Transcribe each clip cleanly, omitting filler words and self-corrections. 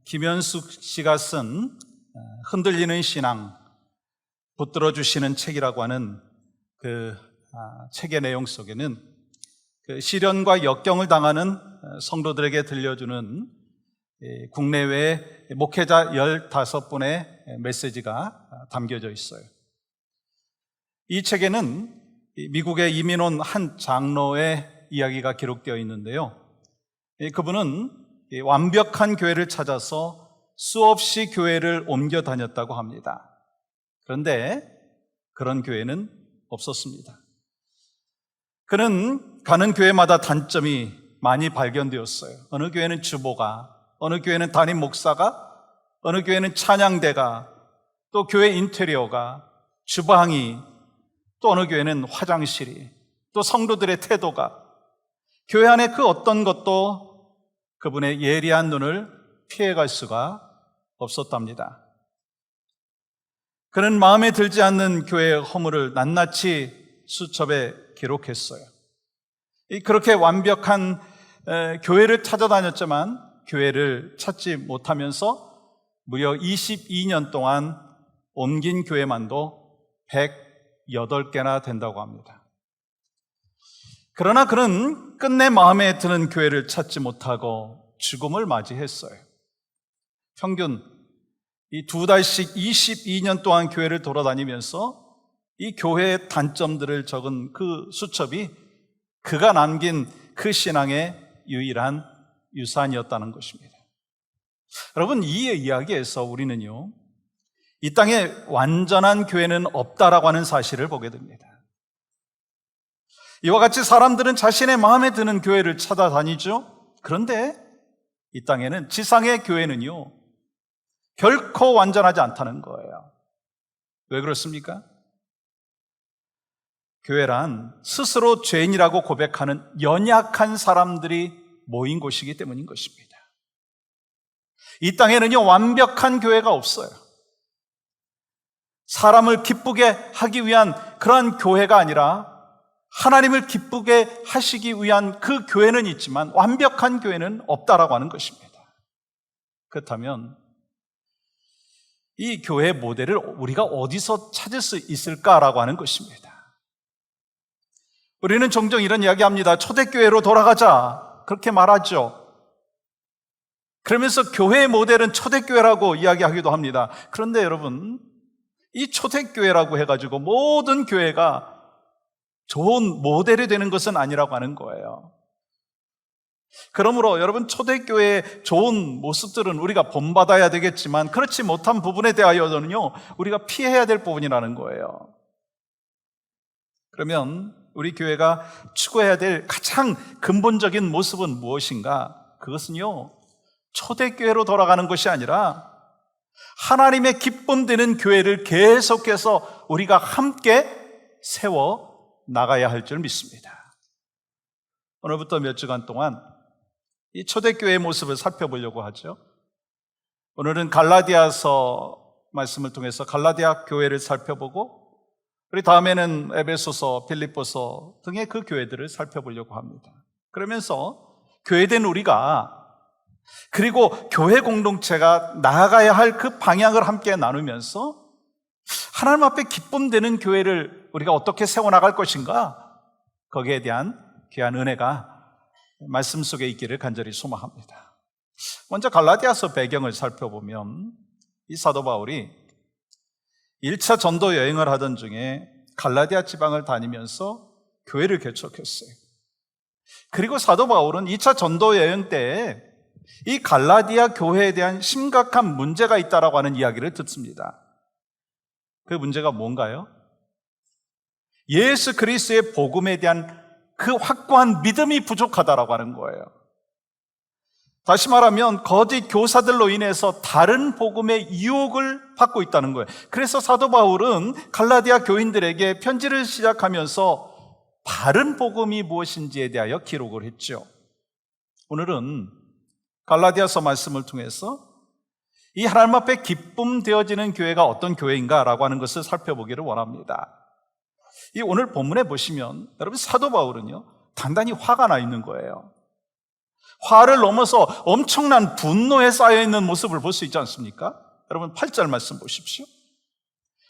김현숙 씨가 쓴 흔들리는 신앙, 붙들어 주시는 책이라고 하는 책의 내용 속에는 시련과 역경을 당하는 성도들에게 들려주는 국내외 목회자 15분의 메시지가 담겨져 있어요. 이 책에는 미국에 이민 온 한 장로의 이야기가 기록되어 있는데요. 그분은 완벽한 교회를 찾아서 수없이 교회를 옮겨 다녔다고 합니다. 그런데 그런 교회는 없었습니다. 그는 가는 교회마다 단점이 많이 발견되었어요. 어느 교회는 주보가, 어느 교회는 담임 목사가, 어느 교회는 찬양대가, 또 교회 인테리어가, 주방이, 또 어느 교회는 화장실이, 또 성도들의 태도가, 교회 안에 그 어떤 것도 그분의 예리한 눈을 피해갈 수가 없었답니다. 그는 마음에 들지 않는 교회의 허물을 낱낱이 수첩에 기록했어요. 그렇게 완벽한 교회를 찾아다녔지만 교회를 찾지 못하면서 무려 22년 동안 옮긴 교회만도 108개나 된다고 합니다. 그러나 그는 끝내 마음에 드는 교회를 찾지 못하고 죽음을 맞이했어요. 평균 이 2달씩 22년 동안 교회를 돌아다니면서 이 교회의 단점들을 적은 그 수첩이 그가 남긴 그 신앙의 유일한 유산이었다는 것입니다. 여러분, 이 이야기에서 우리는요, 이 땅에 완전한 교회는 없다라고 하는 사실을 보게 됩니다. 이와 같이 사람들은 자신의 마음에 드는 교회를 찾아다니죠. 그런데 이 땅에는, 지상의 교회는요, 결코 완전하지 않다는 거예요. 왜 그렇습니까? 교회란 스스로 죄인이라고 고백하는 연약한 사람들이 모인 곳이기 때문인 것입니다. 이 땅에는요, 완벽한 교회가 없어요. 사람을 기쁘게 하기 위한 그러한 교회가 아니라 하나님을 기쁘게 하시기 위한 그 교회는 있지만 완벽한 교회는 없다라고 하는 것입니다. 그렇다면 이 교회 모델을 우리가 어디서 찾을 수 있을까라고 하는 것입니다. 우리는 종종 이런 이야기합니다. 초대교회로 돌아가자, 그렇게 말하죠. 그러면서 교회의 모델은 초대교회라고 이야기하기도 합니다. 그런데 여러분, 이 초대교회라고 해가지고 모든 교회가 좋은 모델이 되는 것은 아니라고 하는 거예요. 그러므로 여러분, 초대교회의 좋은 모습들은 우리가 본받아야 되겠지만 그렇지 못한 부분에 대하여는요, 우리가 피해야 될 부분이라는 거예요. 그러면 우리 교회가 추구해야 될 가장 근본적인 모습은 무엇인가? 그것은요, 초대교회로 돌아가는 것이 아니라 하나님의 기쁨 되는 교회를 계속해서 우리가 함께 세워 나가야 할 줄 믿습니다. 오늘부터 몇 주간 동안 이 초대교회의 모습을 살펴보려고 하죠. 오늘은 갈라디아서 말씀을 통해서 갈라디아 교회를 살펴보고, 우리 다음에는 에베소서, 빌립보서 등의 그 교회들을 살펴보려고 합니다. 그러면서 교회된 우리가, 그리고 교회 공동체가 나아가야 할 그 방향을 함께 나누면서 하나님 앞에 기쁨 되는 교회를 우리가 어떻게 세워나갈 것인가, 거기에 대한 귀한 은혜가 말씀 속에 있기를 간절히 소망합니다. 먼저 갈라디아서 배경을 살펴보면 이 사도 바울이 1차 전도 여행을 하던 중에 갈라디아 지방을 다니면서 교회를 개척했어요. 그리고 사도 바울은 2차 전도 여행 때 이 갈라디아 교회에 대한 심각한 문제가 있다라고 하는 이야기를 듣습니다. 그 문제가 뭔가요? 예수 그리스도의 복음에 대한 그 확고한 믿음이 부족하다라고 하는 거예요. 다시 말하면 거짓 교사들로 인해서 다른 복음의 유혹을 받고 있다는 거예요. 그래서 사도 바울은 갈라디아 교인들에게 편지를 시작하면서 바른 복음이 무엇인지에 대하여 기록을 했죠. 오늘은 갈라디아서 말씀을 통해서 이 하나님 앞에 기쁨 되어지는 교회가 어떤 교회인가라고 하는 것을 살펴보기를 원합니다. 이 오늘 본문에 보시면 여러분, 사도 바울은요, 단단히 화가 나 있는 거예요. 화를 넘어서 엄청난 분노에 쌓여있는 모습을 볼 수 있지 않습니까? 여러분 8절 말씀 보십시오.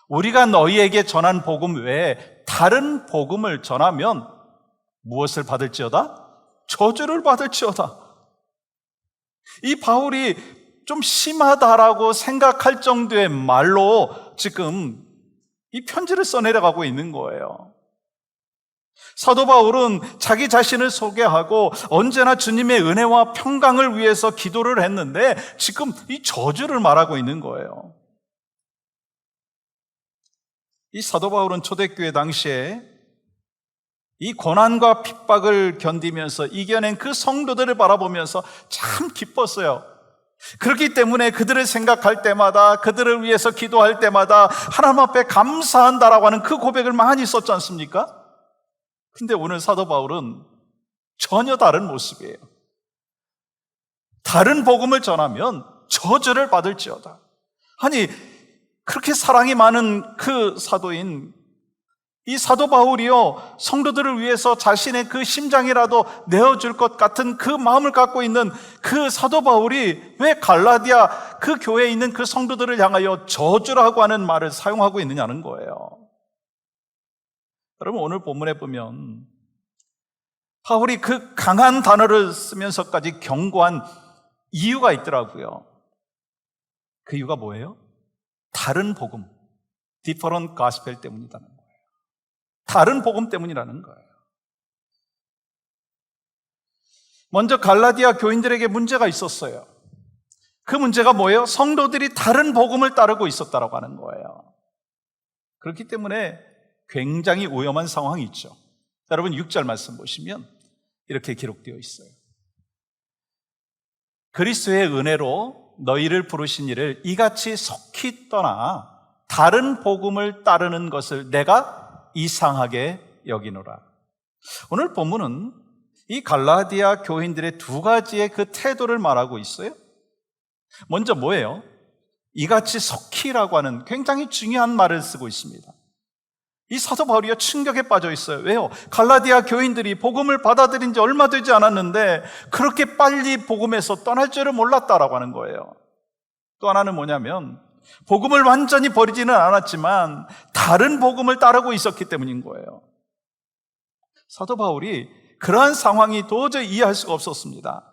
우리가 너희에게 전한 복음 외에 다른 복음을 전하면 무엇을 받을지어다? 저주를 받을지어다. 이 바울이 좀 심하다라고 생각할 정도의 말로 지금 이 편지를 써내려가고 있는 거예요. 사도 바울은 자기 자신을 소개하고 언제나 주님의 은혜와 평강을 위해서 기도를 했는데 지금 이 저주를 말하고 있는 거예요. 이 사도 바울은 초대교회 당시에 이 고난과 핍박을 견디면서 이겨낸 그 성도들을 바라보면서 참 기뻤어요. 그렇기 때문에 그들을 생각할 때마다, 그들을 위해서 기도할 때마다 하나님 앞에 감사한다라고 하는 그 고백을 많이 썼지 않습니까? 근데 오늘 사도 바울은 전혀 다른 모습이에요. 다른 복음을 전하면 저주를 받을지어다. 아니, 그렇게 사랑이 많은 그 사도인 이 사도 바울이요, 성도들을 위해서 자신의 그 심장이라도 내어줄 것 같은 그 마음을 갖고 있는 그 사도 바울이 왜 갈라디아 그 교회에 있는 그 성도들을 향하여 저주라고 하는 말을 사용하고 있느냐는 거예요. 여러분, 오늘 본문에 보면 바울이 그 강한 단어를 쓰면서까지 경고한 이유가 있더라고요. 그 이유가 뭐예요? 다른 복음, different gospel 때문이라는 거예요. 다른 복음 때문이라는 거예요. 먼저 갈라디아 교인들에게 문제가 있었어요. 그 문제가 뭐예요? 성도들이 다른 복음을 따르고 있었다고 하는 거예요. 그렇기 때문에 굉장히 위험한 상황이 있죠. 여러분 6절 말씀 보시면 이렇게 기록되어 있어요. 그리스도의 은혜로 너희를 부르신 이를 이같이 속히 떠나 다른 복음을 따르는 것을 내가 이상하게 여기노라. 오늘 본문은 이 갈라디아 교인들의 두 가지의 그 태도를 말하고 있어요. 먼저 뭐예요? 이같이 속히라고 하는 굉장히 중요한 말을 쓰고 있습니다. 이 사도 바울이요 충격에 빠져 있어요. 왜요? 갈라디아 교인들이 복음을 받아들인 지 얼마 되지 않았는데 그렇게 빨리 복음에서 떠날 줄을 몰랐다라고 하는 거예요. 또 하나는 뭐냐면 복음을 완전히 버리지는 않았지만 다른 복음을 따르고 있었기 때문인 거예요. 사도 바울이 그러한 상황이 도저히 이해할 수가 없었습니다.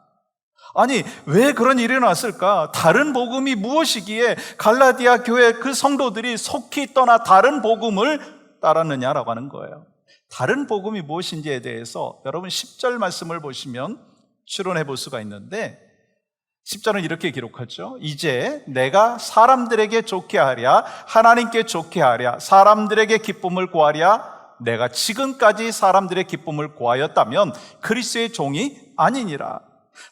아니, 왜 그런 일이 났을까? 다른 복음이 무엇이기에 갈라디아 교회 그 성도들이 속히 떠나 다른 복음을 따랐느냐라고 하는 거예요. 다른 복음이 무엇인지에 대해서 여러분 10절 말씀을 보시면 추론해 볼 수가 있는데 10절은 이렇게 기록하죠. 이제 내가 사람들에게 좋게 하랴, 하나님께 좋게 하랴, 사람들에게 기쁨을 구하랴, 내가 지금까지 사람들의 기쁨을 구하였다면 그리스도의 종이 아니니라.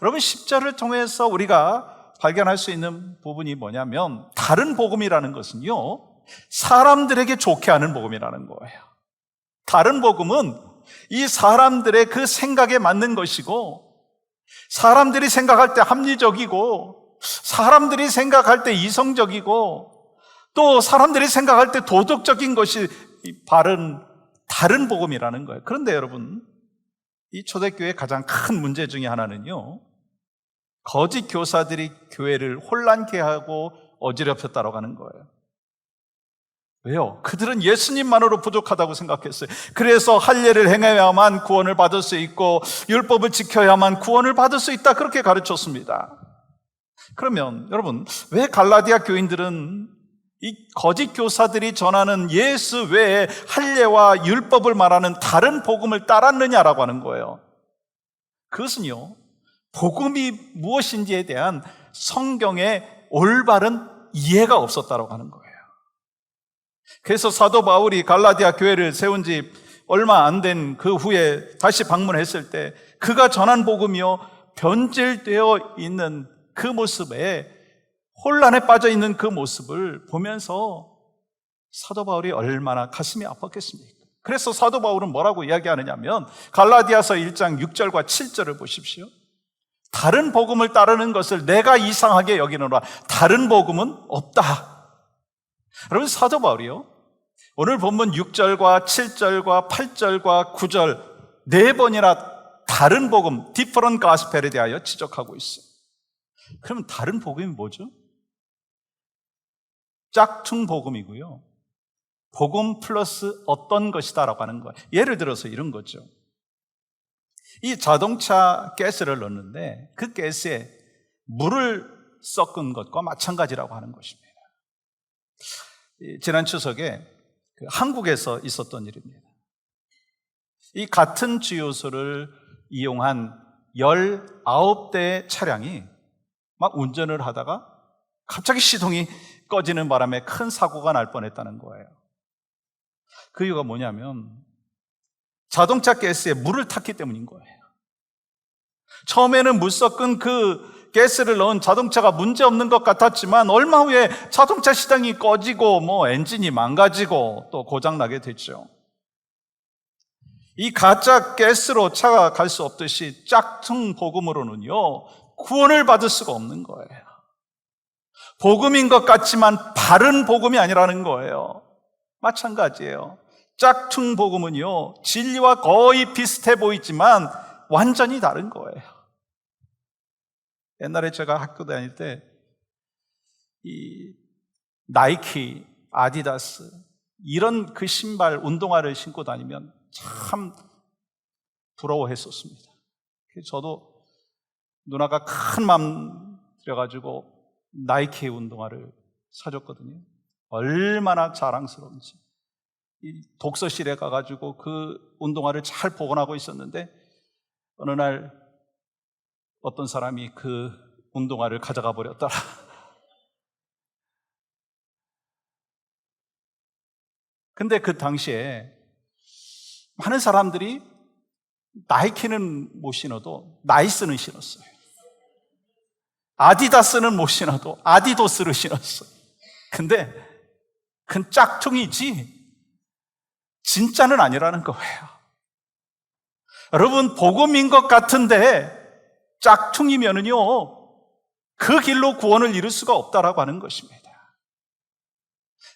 여러분 10절을 통해서 우리가 발견할 수 있는 부분이 뭐냐면 다른 복음이라는 것은요 사람들에게 좋게 하는 복음이라는 거예요. 다른 복음은 이 사람들의 그 생각에 맞는 것이고 사람들이 생각할 때 합리적이고 사람들이 생각할 때 이성적이고 또 사람들이 생각할 때 도덕적인 것이 바른 다른 복음이라는 거예요. 그런데 여러분 이 초대교회의 가장 큰 문제 중에 하나는요 거짓 교사들이 교회를 혼란케 하고 어지럽혔다고 하는 거예요. 왜요? 그들은 예수님만으로 부족하다고 생각했어요. 그래서 할례를 행해야만 구원을 받을 수 있고 율법을 지켜야만 구원을 받을 수 있다 그렇게 가르쳤습니다. 그러면 여러분 왜 갈라디아 교인들은 이 거짓 교사들이 전하는 예수 외에 할례와 율법을 말하는 다른 복음을 따랐느냐라고 하는 거예요. 그것은요 복음이 무엇인지에 대한 성경의 올바른 이해가 없었다고 하는 거예요. 그래서 사도 바울이 갈라디아 교회를 세운 지 얼마 안 된 그 후에 다시 방문했을 때 그가 전한 복음이요 변질되어 있는 그 모습에 혼란에 빠져 있는 그 모습을 보면서 사도 바울이 얼마나 가슴이 아팠겠습니까? 그래서 사도 바울은 뭐라고 이야기하느냐면 갈라디아서 1장 6절과 7절을 보십시오. 다른 복음을 따르는 것을 내가 이상하게 여기노라. 다른 복음은 없다. 여러분 사도 바울이요 오늘 본문 6절과 7절과 8절과 9절 4번이나 다른 복음, different gospel에 대하여 지적하고 있어요. 그러면 다른 복음이 뭐죠? 짝퉁 복음이고요. 복음 플러스 어떤 것이다라고 하는 거예요. 예를 들어서 이런 거죠. 이 자동차 가스를 넣는데 그 가스에 물을 섞은 것과 마찬가지라고 하는 것입니다. 지난 추석에 한국에서 있었던 일입니다. 이 같은 주유소를 이용한 19대의 차량이 막 운전을 하다가 갑자기 시동이 꺼지는 바람에 큰 사고가 날 뻔했다는 거예요. 그 이유가 뭐냐면 자동차 가스에 물을 탔기 때문인 거예요. 처음에는 물 섞은 그 가스를 넣은 자동차가 문제없는 것 같았지만 얼마 후에 자동차 시동이 꺼지고 엔진이 망가지고 또 고장나게 됐죠. 이 가짜 가스로 차가 갈 수 없듯이 짝퉁 복음으로는요 구원을 받을 수가 없는 거예요. 복음인 것 같지만 바른 복음이 아니라는 거예요. 마찬가지예요. 짝퉁 복음은요 진리와 거의 비슷해 보이지만 완전히 다른 거예요. 옛날에 제가 학교 다닐 때 이 나이키, 아디다스 이런 그 신발, 운동화를 신고 다니면 참 부러워했었습니다. 저도 누나가 큰 마음 들여가지고 나이키 운동화를 사줬거든요. 얼마나 자랑스러운지. 이 독서실에 가가지고 그 운동화를 잘 복원하고 있었는데 어느 날 어떤 사람이 그 운동화를 가져가 버렸더라. 근데 그 당시에 많은 사람들이 나이키는 못 신어도 나이스는 신었어요. 아디다스는 못 신어도 아디도스를 신었어요. 근데 그건 짝퉁이지 진짜는 아니라는 거예요. 여러분, 복음인 것 같은데 짝퉁이면은요 그 길로 구원을 이룰 수가 없다라고 하는 것입니다.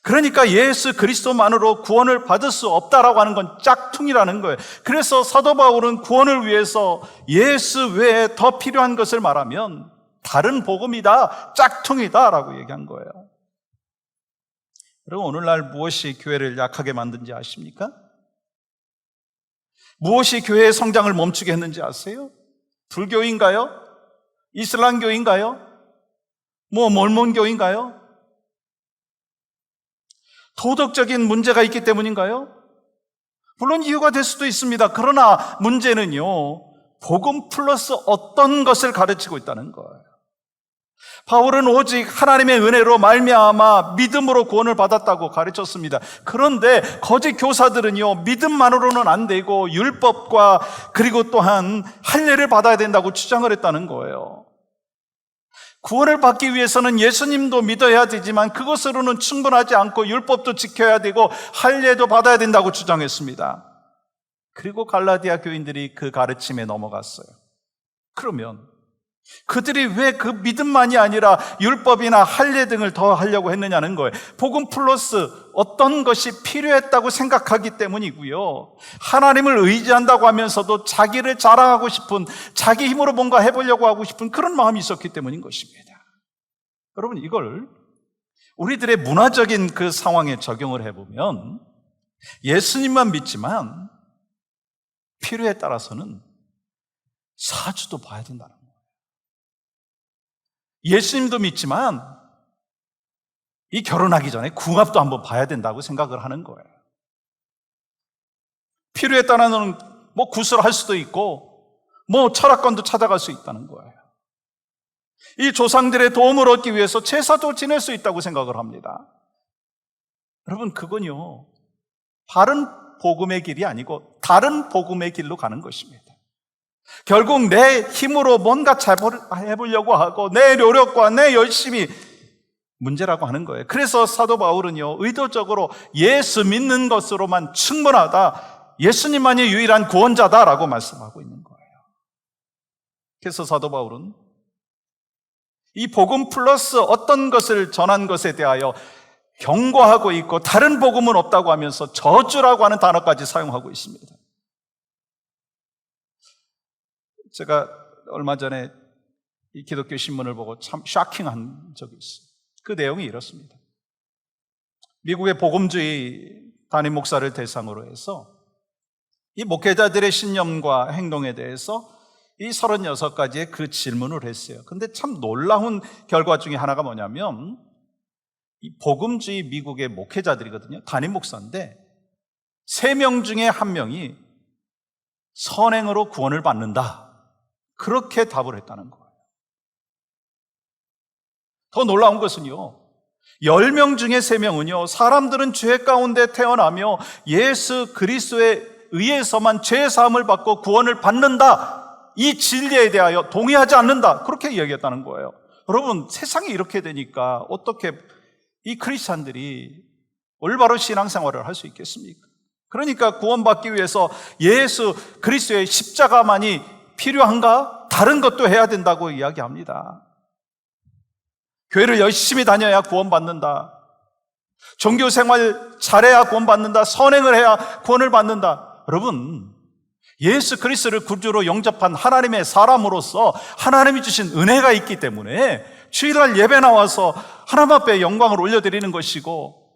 그러니까 예수 그리스도만으로 구원을 받을 수 없다라고 하는 건 짝퉁이라는 거예요. 그래서 사도 바울은 구원을 위해서 예수 외에 더 필요한 것을 말하면 다른 복음이다, 짝퉁이다라고 얘기한 거예요. 여러분, 오늘날 무엇이 교회를 약하게 만든지 아십니까? 무엇이 교회의 성장을 멈추게 했는지 아세요? 불교인가요? 이슬람교인가요? 몰몬교인가요? 도덕적인 문제가 있기 때문인가요? 물론 이유가 될 수도 있습니다. 그러나 문제는요, 복음 플러스 어떤 것을 가르치고 있다는 거예요. 바울은 오직 하나님의 은혜로 말미암아 믿음으로 구원을 받았다고 가르쳤습니다. 그런데 거짓 교사들은요, 믿음만으로는 안 되고 율법과 그리고 또한 할례를 받아야 된다고 주장을 했다는 거예요. 구원을 받기 위해서는 예수님도 믿어야 되지만 그것으로는 충분하지 않고 율법도 지켜야 되고 할례도 받아야 된다고 주장했습니다. 그리고 갈라디아 교인들이 그 가르침에 넘어갔어요. 그러면 그들이 왜 그 믿음만이 아니라 율법이나 할례 등을 더 하려고 했느냐는 거예요. 복음 플러스 어떤 것이 필요했다고 생각하기 때문이고요. 하나님을 의지한다고 하면서도 자기를 자랑하고 싶은, 자기 힘으로 뭔가 해보려고 하고 싶은 그런 마음이 있었기 때문인 것입니다. 여러분, 이걸 우리들의 문화적인 그 상황에 적용을 해보면 예수님만 믿지만 필요에 따라서는 사주도 봐야 된다는 거예요. 예수님도 믿지만 이 결혼하기 전에 궁합도 한번 봐야 된다고 생각을 하는 거예요. 필요에 따라서는 구술할 수도 있고 철학관도 찾아갈 수 있다는 거예요. 이 조상들의 도움을 얻기 위해서 제사도 지낼 수 있다고 생각을 합니다. 여러분, 그건요 바른 복음의 길이 아니고 다른 복음의 길로 가는 것입니다. 결국 내 힘으로 뭔가 잘 해보려고 하고 내 노력과 내 열심이 문제라고 하는 거예요. 그래서 사도 바울은요 의도적으로 예수 믿는 것으로만 충분하다, 예수님만이 유일한 구원자다라고 말씀하고 있는 거예요. 그래서 사도 바울은 이 복음 플러스 어떤 것을 전한 것에 대하여 경고하고 있고 다른 복음은 없다고 하면서 저주라고 하는 단어까지 사용하고 있습니다. 제가 얼마 전에 이 기독교 신문을 보고 참 쇼킹한 적이 있어요. 그 내용이 이렇습니다. 미국의 복음주의 담임 목사를 대상으로 해서 이 목회자들의 신념과 행동에 대해서 이 36가지의 그 질문을 했어요. 근데 참 놀라운 결과 중에 하나가 뭐냐면 이 복음주의 미국의 목회자들이거든요. 담임 목사인데 3명 중에 1명이 선행으로 구원을 받는다. 그렇게 답을 했다는 거예요. 더 놀라운 것은요, 10명 중에 3명은요, 사람들은 죄 가운데 태어나며 예수 그리스도에 의해서만 죄 사함을 받고 구원을 받는다, 이 진리에 대하여 동의하지 않는다, 그렇게 이야기했다는 거예요. 여러분, 세상이 이렇게 되니까 어떻게 이 크리스찬들이 올바로 신앙생활을 할 수 있겠습니까? 그러니까 구원받기 위해서 예수 그리스도의 십자가만이 필요한가? 다른 것도 해야 된다고 이야기합니다. 교회를 열심히 다녀야 구원받는다. 종교생활 잘해야 구원받는다. 선행을 해야 구원을 받는다. 여러분, 예수 그리스도를 구주로 영접한 하나님의 사람으로서 하나님이 주신 은혜가 있기 때문에 주일날 예배 나와서 하나님 앞에 영광을 올려드리는 것이고,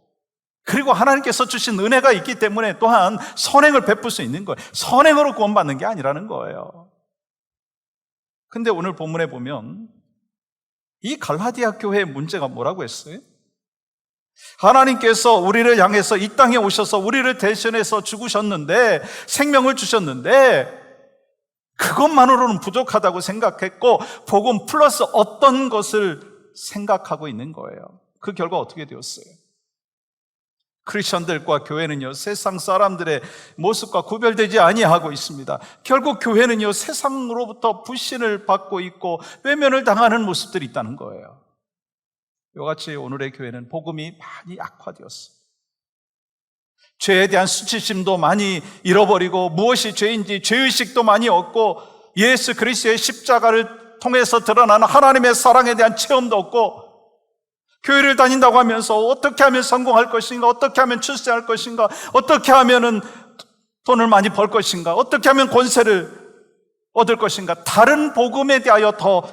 그리고 하나님께서 주신 은혜가 있기 때문에 또한 선행을 베풀 수 있는 거예요. 선행으로 구원받는 게 아니라는 거예요. 근데 오늘 본문에 보면 이 갈라디아 교회의 문제가 뭐라고 했어요? 하나님께서 우리를 향해서 이 땅에 오셔서 우리를 대신해서 죽으셨는데, 생명을 주셨는데 그것만으로는 부족하다고 생각했고 복음 플러스 어떤 것을 생각하고 있는 거예요. 그 결과 어떻게 되었어요? 크리스천들과 교회는요, 세상 사람들의 모습과 구별되지 아니하고 있습니다. 결국 교회는요, 세상으로부터 불신을 받고 있고 외면을 당하는 모습들이 있다는 거예요. 이같이 오늘의 교회는 복음이 많이 악화되었어요. 죄에 대한 수치심도 많이 잃어버리고 무엇이 죄인지 죄의식도 많이 없고 예수 그리스도의 십자가를 통해서 드러나는 하나님의 사랑에 대한 체험도 없고, 교회를 다닌다고 하면서 어떻게 하면 성공할 것인가, 어떻게 하면 출세할 것인가, 어떻게 하면 돈을 많이 벌 것인가, 어떻게 하면 권세를 얻을 것인가, 다른 복음에 대하여 더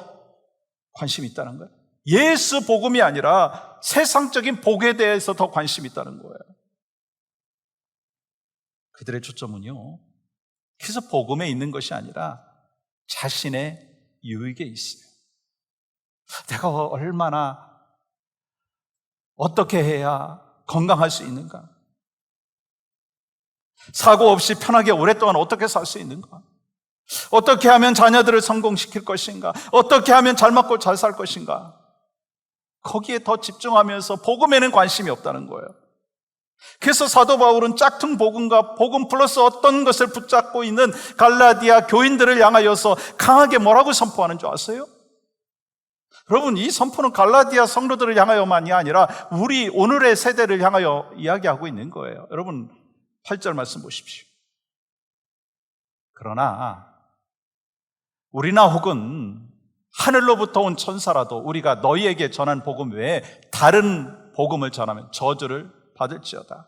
관심이 있다는 거예요. 예수 복음이 아니라 세상적인 복에 대해서 더 관심이 있다는 거예요. 그들의 초점은요, 그래서 복음에 있는 것이 아니라 자신의 유익에 있어요. 내가 얼마나 어떻게 해야 건강할 수 있는가? 사고 없이 편하게 오랫동안 어떻게 살 수 있는가? 어떻게 하면 자녀들을 성공시킬 것인가? 어떻게 하면 잘 먹고 잘 살 것인가? 거기에 더 집중하면서 복음에는 관심이 없다는 거예요. 그래서 사도 바울은 짝퉁 복음과 복음 플러스 어떤 것을 붙잡고 있는 갈라디아 교인들을 향하여서 강하게 뭐라고 선포하는 줄 아세요? 여러분, 이 선포는 갈라디아 성도들을 향하여만이 아니라 우리 오늘의 세대를 향하여 이야기하고 있는 거예요. 여러분, 8절 말씀 보십시오. 그러나 우리나 혹은 하늘로부터 온 천사라도 우리가 너희에게 전한 복음 외에 다른 복음을 전하면 저주를 받을지어다.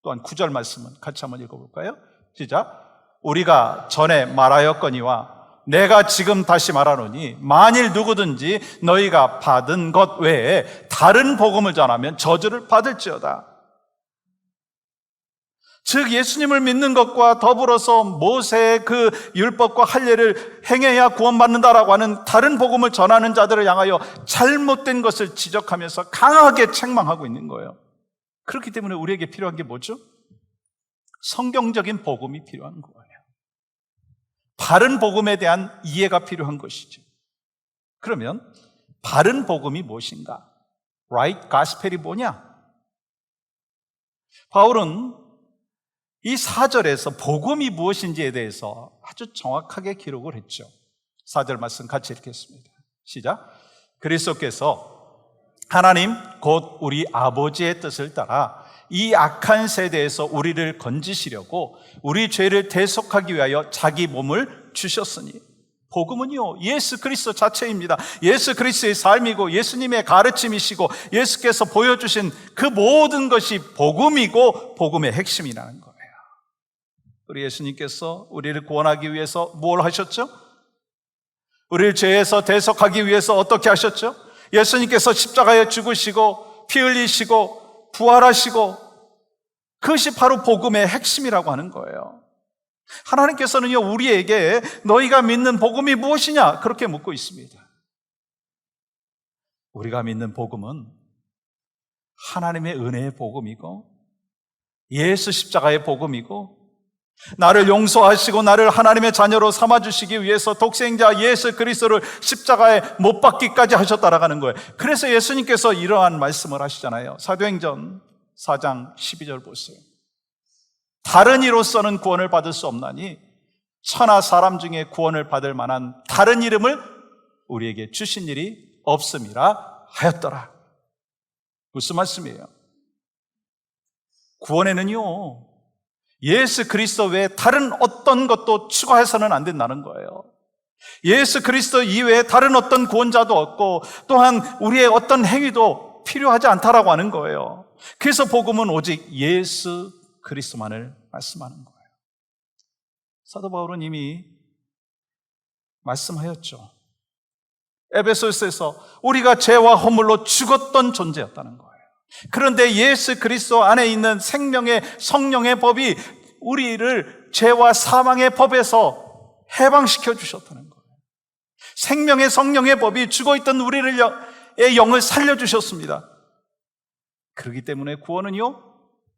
또한 9절 말씀은 같이 한번 읽어볼까요? 시작. 우리가 전에 말하였거니와 내가 지금 다시 말하노니 만일 누구든지 너희가 받은 것 외에 다른 복음을 전하면 저주를 받을지어다. 즉 예수님을 믿는 것과 더불어서 모세의 그 율법과 할례를 행해야 구원받는다라고 하는 다른 복음을 전하는 자들을 향하여 잘못된 것을 지적하면서 강하게 책망하고 있는 거예요. 그렇기 때문에 우리에게 필요한 게 뭐죠? 성경적인 복음이 필요한 거예요. 바른 복음에 대한 이해가 필요한 것이죠. 그러면 바른 복음이 무엇인가? Right Gospel이 뭐냐? 바울은 이 4절에서 복음이 무엇인지에 대해서 아주 정확하게 기록을 했죠. 4절 말씀 같이 읽겠습니다. 시작. 그리스도께서 하나님 곧 우리 아버지의 뜻을 따라 이 악한 세대에서 우리를 건지시려고 우리 죄를 대속하기 위하여 자기 몸을 주셨으니, 복음은요 예수 그리스도 자체입니다. 예수 그리스도의 삶이고 예수님의 가르침이시고 예수께서 보여주신 그 모든 것이 복음이고 복음의 핵심이라는 거예요. 우리 예수님께서 우리를 구원하기 위해서 뭘 하셨죠? 우리를 죄에서 대속하기 위해서 어떻게 하셨죠? 예수님께서 십자가에 죽으시고 피 흘리시고 부활하시고, 그것이 바로 복음의 핵심이라고 하는 거예요. 하나님께서는요, 우리에게 너희가 믿는 복음이 무엇이냐? 그렇게 묻고 있습니다. 우리가 믿는 복음은 하나님의 은혜의 복음이고 예수 십자가의 복음이고, 나를 용서하시고 나를 하나님의 자녀로 삼아주시기 위해서 독생자 예수 그리스도를 십자가에 못 박기까지 하셨다라고 하는 거예요. 그래서 예수님께서 이러한 말씀을 하시잖아요. 사도행전 4장 12절 보세요. 다른 이로서는 구원을 받을 수 없나니 천하 사람 중에 구원을 받을 만한 다른 이름을 우리에게 주신 일이 없음이라 하였더라. 무슨 말씀이에요? 구원에는요, 예수 그리스도 외에 다른 어떤 것도 추가해서는 안 된다는 거예요. 예수 그리스도 이외에 다른 어떤 구원자도 없고, 또한 우리의 어떤 행위도 필요하지 않다라고 하는 거예요. 그래서 복음은 오직 예수 그리스도만을 말씀하는 거예요. 사도 바울은 이미 말씀하였죠. 에베소서에서 우리가 죄와 허물로 죽었던 존재였다는 거예요. 그런데 예수 그리스도 안에 있는 생명의 성령의 법이 우리를 죄와 사망의 법에서 해방시켜 주셨다는 거예요. 생명의 성령의 법이 죽어있던 우리의 영을 살려주셨습니다. 그렇기 때문에 구원은요,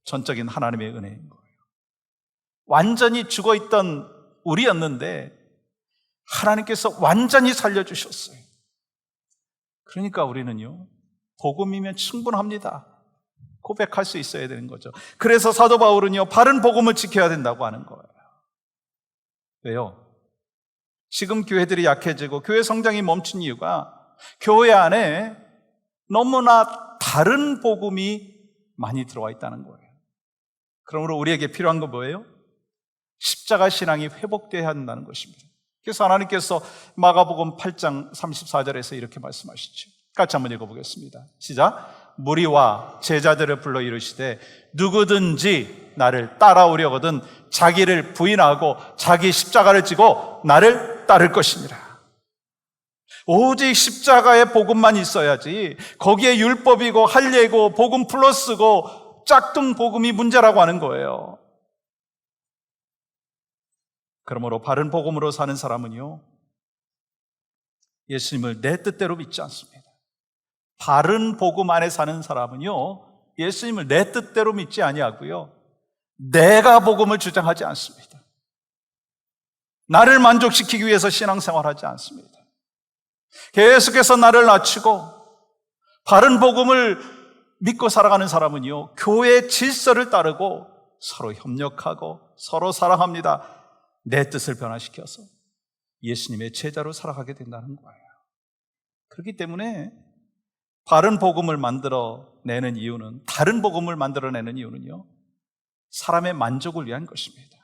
전적인 하나님의 은혜인 거예요. 완전히 죽어있던 우리였는데 하나님께서 완전히 살려주셨어요. 그러니까 우리는요, 복음이면 충분합니다 고백할 수 있어야 되는 거죠. 그래서 사도 바울은요, 바른 복음을 지켜야 된다고 하는 거예요. 왜요? 지금 교회들이 약해지고 교회 성장이 멈춘 이유가 교회 안에 너무나 다른 복음이 많이 들어와 있다는 거예요. 그러므로 우리에게 필요한 건 뭐예요? 십자가 신앙이 회복되어야 한다는 것입니다. 그래서 하나님께서 마가복음 8장 34절에서 이렇게 말씀하시죠. 같이 한번 읽어보겠습니다. 시작. 무리와 제자들을 불러 이르시되 누구든지 나를 따라오려거든 자기를 부인하고 자기 십자가를 지고 나를 따를 것이니라. 오직 십자가의 복음만 있어야지, 거기에 율법이고 할례고 복음 플러스고 짝퉁 복음이 문제라고 하는 거예요. 그러므로 바른 복음으로 사는 사람은요, 예수님을 내 뜻대로 믿지 않습니다. 바른 복음 안에 사는 사람은요, 예수님을 내 뜻대로 믿지 아니하고요, 내가 복음을 주장하지 않습니다. 나를 만족시키기 위해서 신앙생활하지 않습니다. 계속해서 나를 낮추고 바른 복음을 믿고 살아가는 사람은요, 교회의 질서를 따르고 서로 협력하고 서로 사랑합니다. 내 뜻을 변화시켜서 예수님의 제자로 살아가게 된다는 거예요. 그렇기 때문에 바른 복음을 만들어내는 이유는, 다른 복음을 만들어내는 이유는요, 사람의 만족을 위한 것입니다.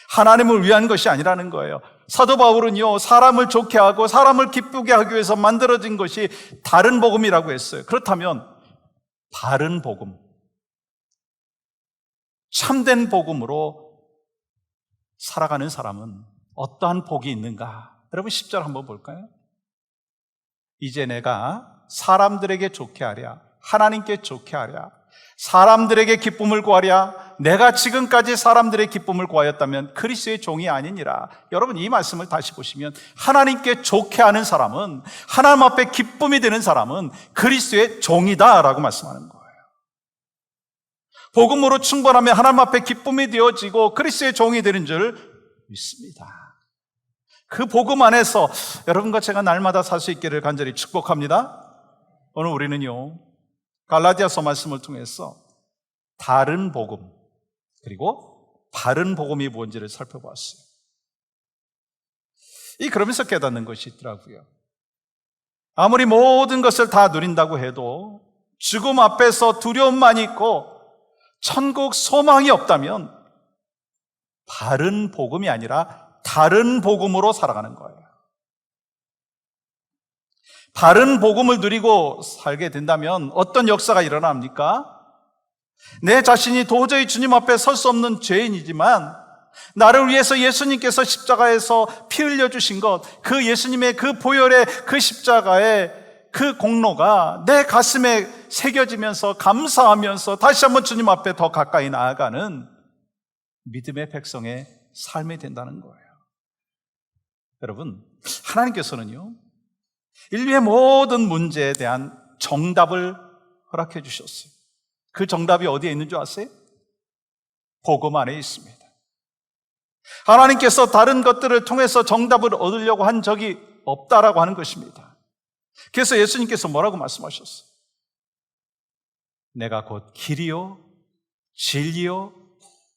하나님을 위한 것이 아니라는 거예요. 사도 바울은요, 사람을 좋게 하고 사람을 기쁘게 하기 위해서 만들어진 것이 다른 복음이라고 했어요. 그렇다면 바른 복음, 참된 복음으로 살아가는 사람은 어떠한 복이 있는가? 여러분 10절 한번 볼까요? 이제 내가 사람들에게 좋게 하랴, 하나님께 좋게 하랴, 사람들에게 기쁨을 구하랴. 내가 지금까지 사람들의 기쁨을 구하였다면 그리스도의 종이 아니니라. 여러분, 이 말씀을 다시 보시면 하나님께 좋게 하는 사람은, 하나님 앞에 기쁨이 되는 사람은 그리스도의 종이다 라고 말씀하는 거예요. 복음으로 충분하면 하나님 앞에 기쁨이 되어지고 그리스도의 종이 되는 줄 믿습니다. 그 복음 안에서 여러분과 제가 날마다 살 수 있기를 간절히 축복합니다. 오늘 우리는요, 갈라디아서 말씀을 통해서 다른 복음, 그리고 바른 복음이 뭔지를 살펴보았어요. 그러면서 깨닫는 것이 있더라고요. 아무리 모든 것을 다 누린다고 해도 죽음 앞에서 두려움만 있고 천국 소망이 없다면 바른 복음이 아니라 다른 복음으로 살아가는 거예요. 바른 복음을 누리고 살게 된다면 어떤 역사가 일어납니까? 내 자신이 도저히 주님 앞에 설 수 없는 죄인이지만 나를 위해서 예수님께서 십자가에서 피 흘려주신 것, 그 예수님의 그 보혈의 그 십자가의 그 공로가 내 가슴에 새겨지면서 감사하면서 다시 한번 주님 앞에 더 가까이 나아가는 믿음의 백성의 삶이 된다는 거예요. 여러분, 하나님께서는요, 인류의 모든 문제에 대한 정답을 허락해 주셨어요. 그 정답이 어디에 있는 줄 아세요? 복음 안에 있습니다. 하나님께서 다른 것들을 통해서 정답을 얻으려고 한 적이 없다라고 하는 것입니다. 그래서 예수님께서 뭐라고 말씀하셨어요? 내가 곧 길이요 진리요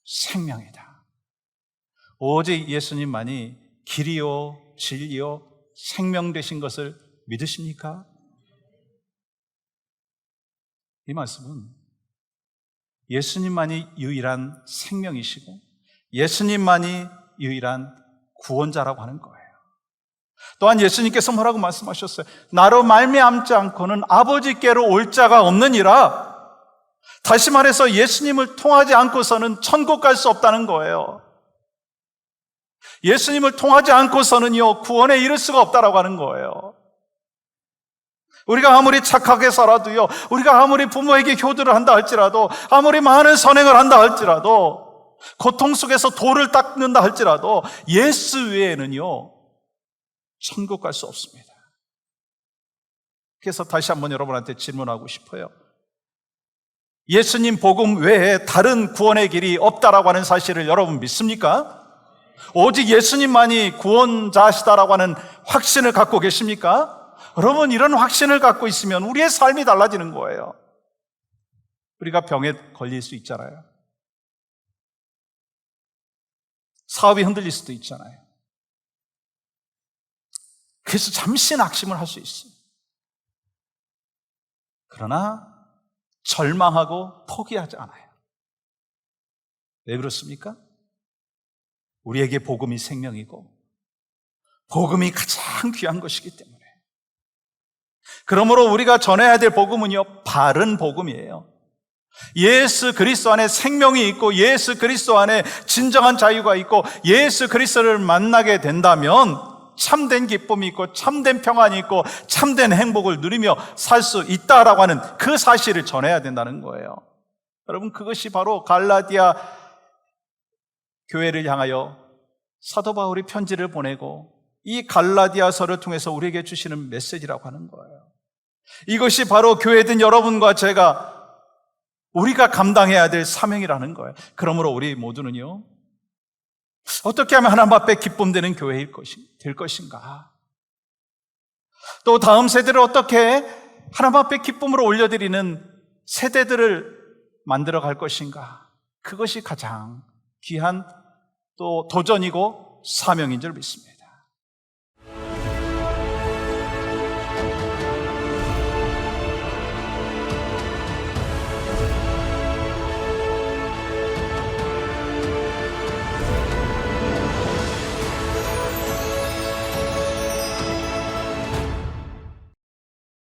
생명이다. 오직 예수님만이 길이요 진리요 생명 되신 것을 믿으십니까? 이 말씀은 예수님만이 유일한 생명이시고 예수님만이 유일한 구원자라고 하는 거예요. 또한 예수님께서 뭐라고 말씀하셨어요? 나로 말미암지 않고는 아버지께로 올 자가 없느니라. 다시 말해서 예수님을 통하지 않고서는 천국 갈 수 없다는 거예요. 예수님을 통하지 않고서는요, 구원에 이를 수가 없다라고 하는 거예요. 우리가 아무리 착하게 살아도요, 우리가 아무리 부모에게 효도를 한다 할지라도, 아무리 많은 선행을 한다 할지라도, 고통 속에서 돌을 닦는다 할지라도 예수 외에는요, 천국 갈 수 없습니다. 그래서 다시 한번 여러분한테 질문하고 싶어요. 예수님 복음 외에 다른 구원의 길이 없다라고 하는 사실을 여러분 믿습니까? 오직 예수님만이 구원자시다라고 하는 확신을 갖고 계십니까? 여러분, 이런 확신을 갖고 있으면 우리의 삶이 달라지는 거예요. 우리가 병에 걸릴 수 있잖아요. 사업이 흔들릴 수도 있잖아요. 그래서 잠시 낙심을 할 수 있어요. 그러나 절망하고 포기하지 않아요. 왜 그렇습니까? 우리에게 복음이 생명이고 복음이 가장 귀한 것이기 때문에. 그러므로 우리가 전해야 될 복음은요, 바른 복음이에요. 예수 그리스도 안에 생명이 있고 예수 그리스도 안에 진정한 자유가 있고 예수 그리스도를 만나게 된다면 참된 기쁨이 있고 참된 평안이 있고 참된 행복을 누리며 살 수 있다라고 하는 그 사실을 전해야 된다는 거예요. 여러분, 그것이 바로 갈라디아 교회를 향하여 사도 바울이 편지를 보내고 이 갈라디아서를 통해서 우리에게 주시는 메시지라고 하는 거예요. 이것이 바로 교회든 여러분과 우리가 감당해야 될 사명이라는 거예요. 그러므로 우리 모두는요, 어떻게 하면 하나님 앞에 기쁨되는 교회일 될 것인가? 또 다음 세대를 어떻게 하나님 앞에 기쁨으로 올려드리는 세대들을 만들어 갈 것인가? 그것이 가장 귀한 또 도전이고 사명인 줄 믿습니다.